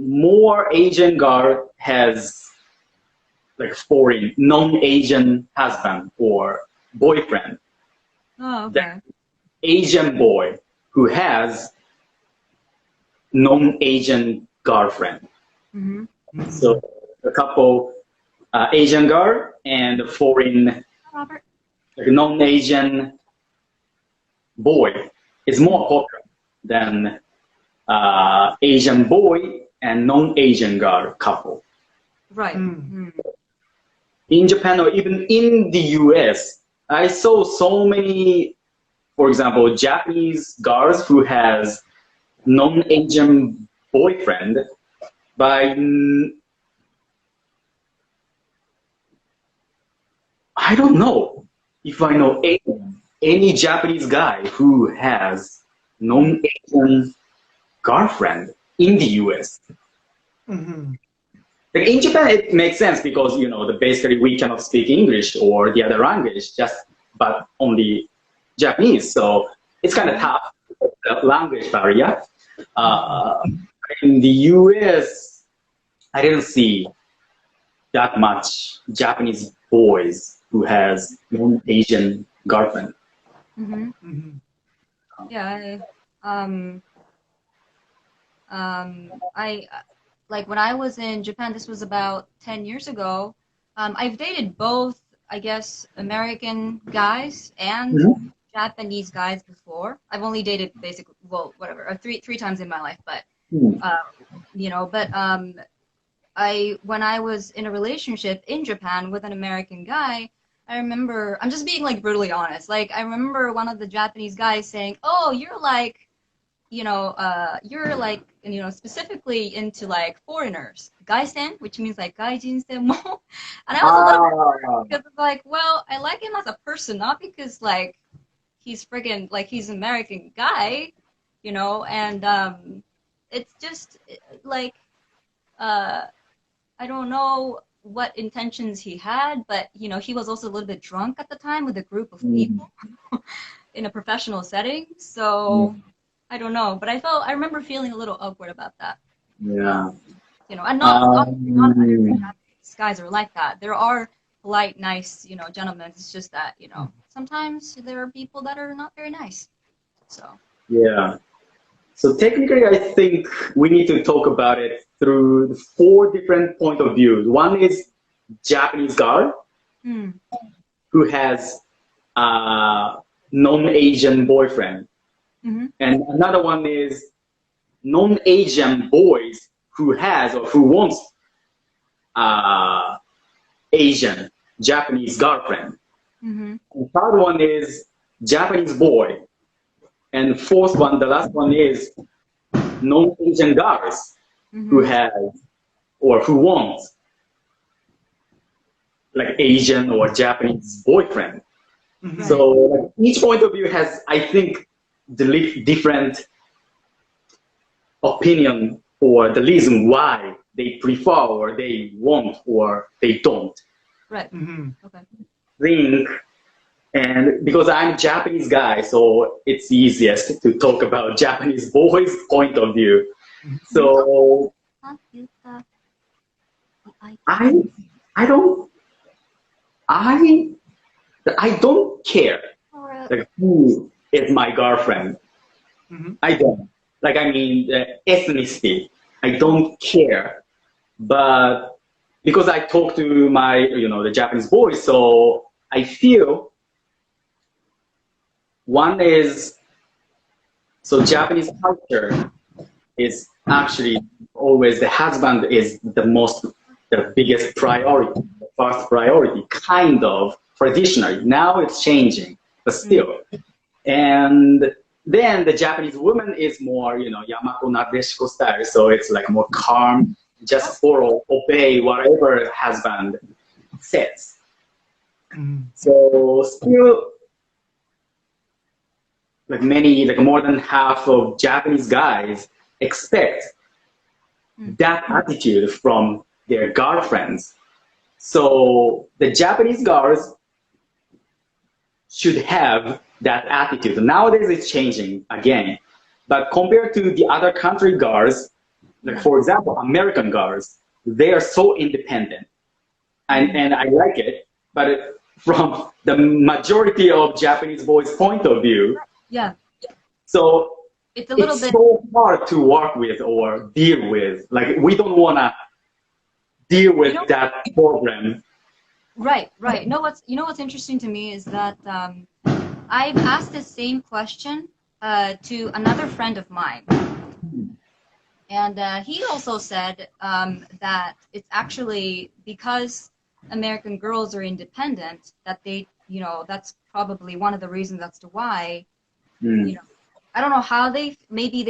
more Asian girl has like foreign, non-Asian husband or boyfriend than Asian boy who has non-Asian girlfriend. So a couple Asian girl and a foreign like non-Asian boy is more popular than Asian boy and non-Asian girl couple. Right. In Japan or even in the US, I saw so many, for example, Japanese girls who has non-Asian boyfriend, but I don't know if I know any Japanese guy who has non-Asian girlfriend in the US. Like in Japan, it makes sense because, you know, basically we cannot speak English or the other language, but only Japanese. So it's kind of tough, the language barrier. In the US, I didn't see that much Japanese boys who has non-Asian girlfriend. Yeah, I like when I was in Japan, this was about 10 years ago. I've dated both, I guess, American guys and Japanese guys before. I've only dated basically, well, whatever, three times in my life, but you know, but when I was in a relationship in Japan with an American guy, I remember, I'm just being like brutally honest. Like I remember one of the Japanese guys saying, "Oh, you're like, you know, specifically into like foreigners, gaisen, which means like gaijin専門." And I was a little because it's like, well, I like him as a person, not because like he's friggin' like he's an American guy, you know, and it's just like I don't know what intentions he had, but you know, he was also a little bit drunk at the time with a group of people in a professional setting, so I don't know, but I remember feeling a little awkward about that. Yeah. You know, and not every Japanese guys are like that. There are polite, nice, you know, gentlemen. It's just that, you know, sometimes there are people that are not very nice. So. Yeah. So technically, I think we need to talk about it through 4 different point of views. One is Japanese girl who has non-Asian boyfriend. And another one is non-Asian boys who has or who wants Asian Japanese girlfriend. And third one is Japanese boy. And fourth one, the last one is non-Asian girls who has or who wants like Asian or Japanese boyfriend. So like, each point of view has, I think, the different opinion or the reason why they prefer or they want or they don't. Right. Okay. Think, and because I'm a Japanese guy, so it's easiest to talk about Japanese boys' point of view. So I don't care like who is my girlfriend. I don't. Like, I mean, ethnicity, I don't care. But because I talk to my, you know, the Japanese boys, so I feel one is, so Japanese culture is actually always the husband is the biggest priority, the first priority, kind of traditionally. Now it's changing, but still. And then the Japanese woman is more, you know, Yamako Nadeshiko style. So it's like more calm, just follow, obey whatever husband says. So still, like more than half of Japanese guys expect that attitude from their girlfriends. So the Japanese girls should have that attitude. Nowadays it's changing again. But compared to the other country girls, like for example, American girls, they are so independent, and I like it. But from the majority of Japanese boys' point of view, Yeah. So it's a little it's bit so hard to work with or deal with. Like we don't want to deal with that program. Right. You know what's interesting to me is that I've asked the same question to another friend of mine, and he also said that it's actually because American girls are independent that they, that's probably one of the reasons as to why, I don't know how maybe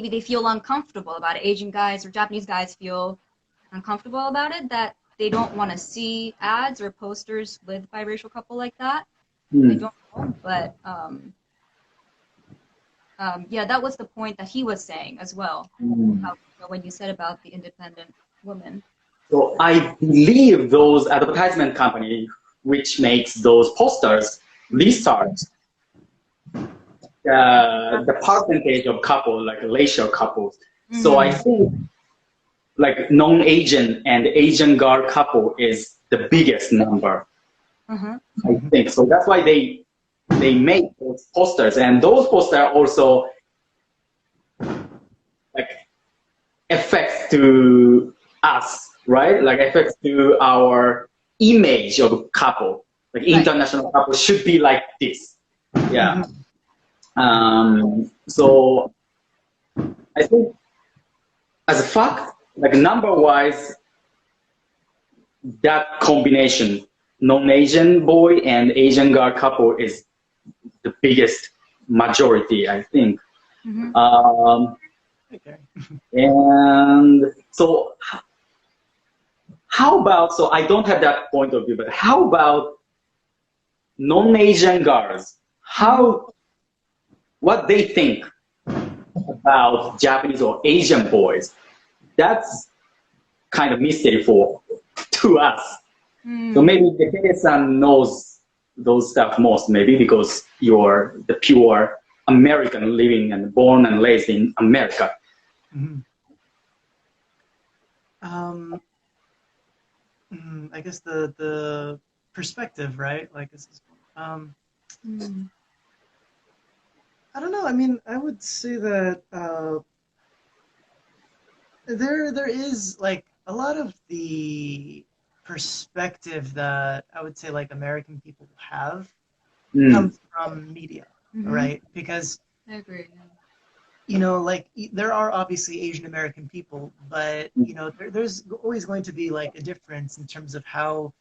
they feel uncomfortable about it. Asian guys or Japanese guys feel uncomfortable about it, that they don't want to see ads or posters with biracial couple like that. I don't know, but yeah, that was the point that he was saying as well. How, when you said about the independent woman. So I believe those advertisement company which makes those posters research the percentage of couple, like racial couples. So I think like non-Asian and Asian girl couple is the biggest number. I think so. That's why they make those posters, and those posters also like affects to us, right? Like affects to our image of couple. Like international couple should be like this. Yeah. So I think as a fact, like number wise, that combination, non-Asian boy and Asian girl couple is the biggest majority, I think. Okay. And so how about, so I don't have that point of view, but how about non-Asian girls? What they think about Japanese or Asian boys? That's kind of mystery to us. So maybe Takeda-san knows those stuff most, maybe because you're the pure American living and born and raised in America. I guess the perspective, right? Like this is, I don't know. I mean, I would say that there is like a lot of the perspective that I would say like American people have comes from media, right? Because I agree. Like there are obviously Asian American people, but there's always going to be like a difference in terms of how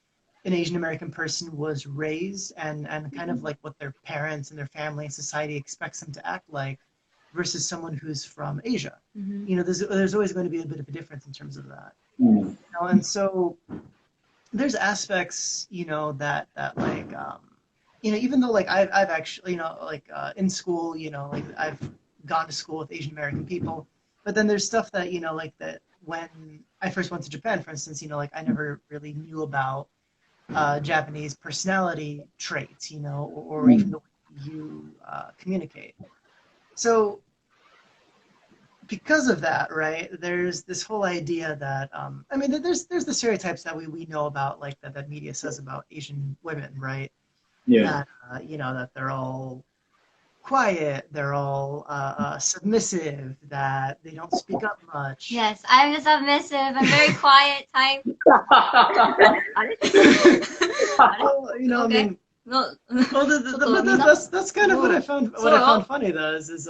an Asian American person was raised and kind of like what their parents and their family and society expects them to act like versus someone who's from Asia. There's always going to be a bit of a difference in terms of that. And so there's aspects, that like, even though like I've actually, like in school, like I've gone to school with Asian American people, but then there's stuff that, like that when I first went to Japan, for instance, like I never really knew about Japanese personality traits, or even the way you communicate. So because of that, right, there's this whole idea that, I mean, there's the stereotypes that we know about, like that media says about Asian women, right? Yeah. That, that they're all quiet, they're all submissive, that they don't speak up much. Yes, I'm submissive. I'm very quiet type. Well, I mean, but that's kind of what I found funny though is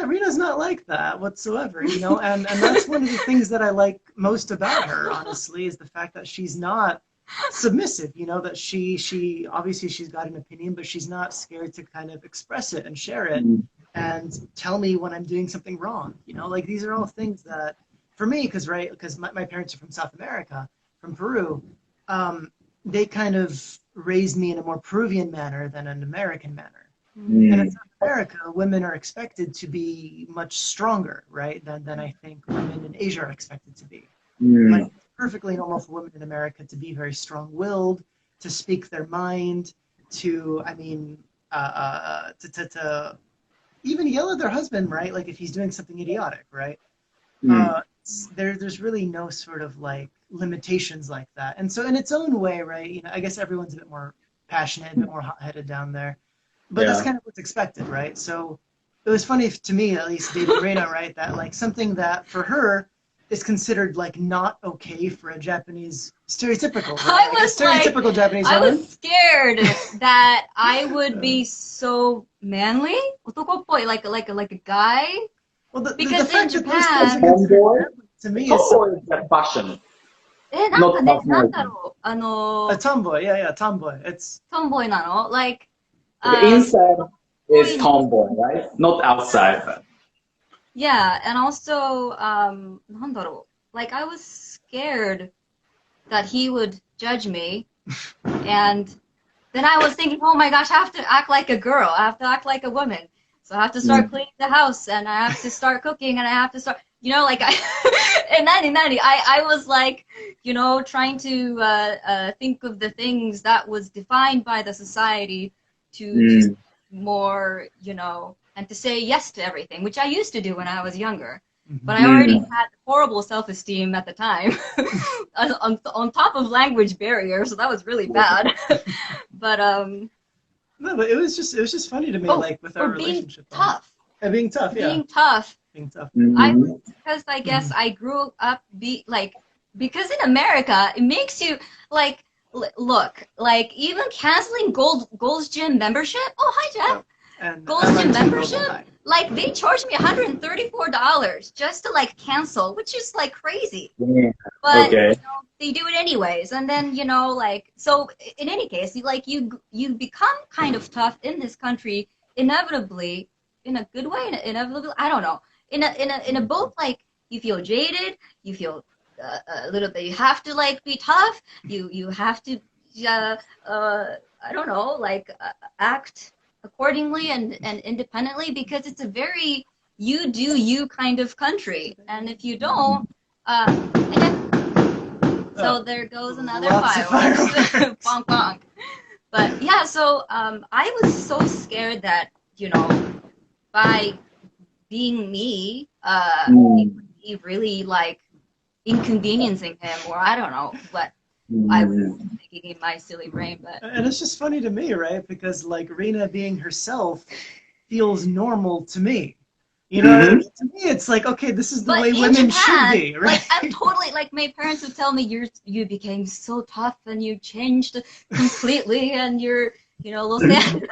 Rina's not like that whatsoever, and that's one of the things that I like most about her, honestly, is the fact that she's not submissive, that she obviously she's got an opinion, but she's not scared to kind of express it and share it and tell me when I'm doing something wrong, like these are all things that for me, because my parents are from South America, from Peru, they kind of raised me in a more Peruvian manner than an American manner. And in South America, women are expected to be much stronger, right, than I think women in Asia are expected to be. Like, it's perfectly normal for women in America to be very strong-willed, to speak their mind, to, I mean, to even yell at their husband, right, like if he's doing something idiotic, right? there's really no sort of like limitations like that. And so in its own way, right, you know, I guess everyone's a bit more passionate, a bit more hot-headed down there. But that's kind of what's expected, right? So it was funny to me, at least dating Reina, right, that like something that for her is considered like not okay for a Japanese stereotypical, right? Stereotypical Japanese woman. I was scared that I would be so manly, otoko-poi, like a guy. Well, because the fact in that those things are Japan, considered to me is Tomboy is that fashion. なんかね、なんだろう、a tomboy, yeah, tomboy. It's tomboy なの? Like, The inside is tomboy, right? Not outside. yeah, and also, なんだろう, like I was scared that he would judge me, and then I was thinking, oh my gosh, I have to act like a girl, I have to act like a woman, so I have to start cleaning the house, and I have to start cooking, and I have to start, you know, like I was like, you know, trying to think of the things that was defined by the society to more, you know, and to say yes to everything, which I used to do when I was younger. But I already had horrible self-esteem at the time, on top of language barrier, so that was really bad. But no, but it was just funny to me, like with our relationship. Being tough. Being tough, yeah. Being tough. Being tough. Because I guess I grew up because in America it makes you like look like even canceling Gold's Gym membership. Oh hi Jeff. And Gold's Gym membership. Like they charged me $134 just to like cancel, which is like crazy. Yeah. But you know, they do it anyways, and then you know like so. In any case, you become kind of tough in this country inevitably, in a good way, inevitably. I don't know. In a both like you feel jaded, you feel a little bit. You have to like be tough. You have to I don't know like act accordingly and independently because it's a very you do you kind of country, and if you don't, so there goes another fireworks, bonk bonk. But yeah, so I was so scared that you know by being me, he would be really like inconveniencing him, or I don't know what I was thinking in my silly brain. But and it's just funny to me, right? Because like Rina being herself feels normal to me. You know, to me it's like okay, this is the way women should be, right? Like I'm totally like my parents would tell me you became so tough and you changed completely and you're you know Los Angeles.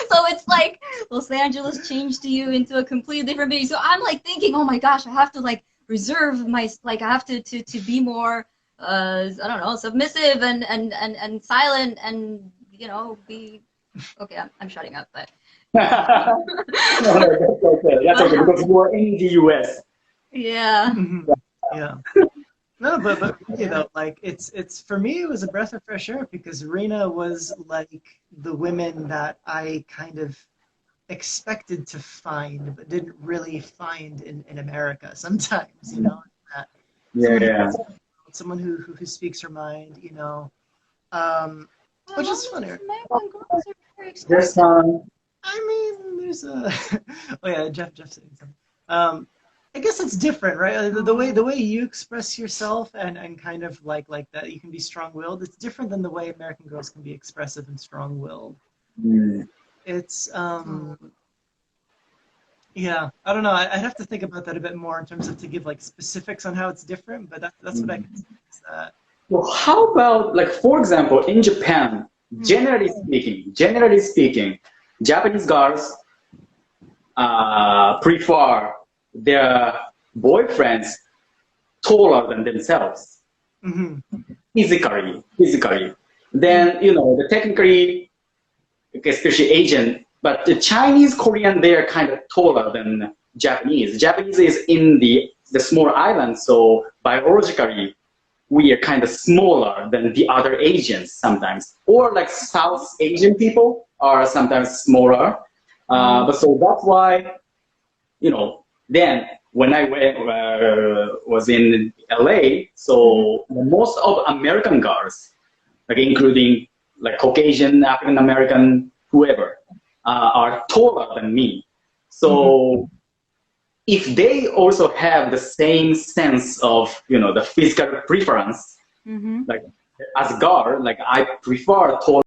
So it's like Los Angeles changed you into a completely different being. So I'm like thinking, oh my gosh, I have to like reserve my like I have to be more I don't know submissive and silent and you know be okay. I'm shutting up, but. No, that's okay. That's okay because you are in the US. Yeah. Yeah. No, but you know, like it's for me it was a breath of fresh air because Rina was like the women that I kind of expected to find but didn't really find in America sometimes, you know. Someone who speaks her mind, you know. Which is funny. There's I mean, there's a. Oh yeah, Jeff saying something. I guess it's different, right? The way you express yourself and kind of like that, you can be strong-willed. It's different than the way American girls can be expressive and strong-willed. It's yeah, I don't know. I'd have to think about that a bit more in terms of to give like specifics on how it's different. But that's what I can say. Is that. Well, how about like for example in Japan, generally speaking. Japanese girls prefer their boyfriends taller than themselves, physically. Then you know the technically, especially Asian, but the Chinese, Korean, they are kind of taller than Japanese. Japanese is in the small island, so biologically we are kind of smaller than the other Asians sometimes, or like South Asian people are sometimes smaller. But so that's why, you know, then when I was in LA, so most of American girls, like including like Caucasian, African American, whoever, are taller than me. So if they also have the same sense of, you know, the physical preference, like as a girl, like I prefer tall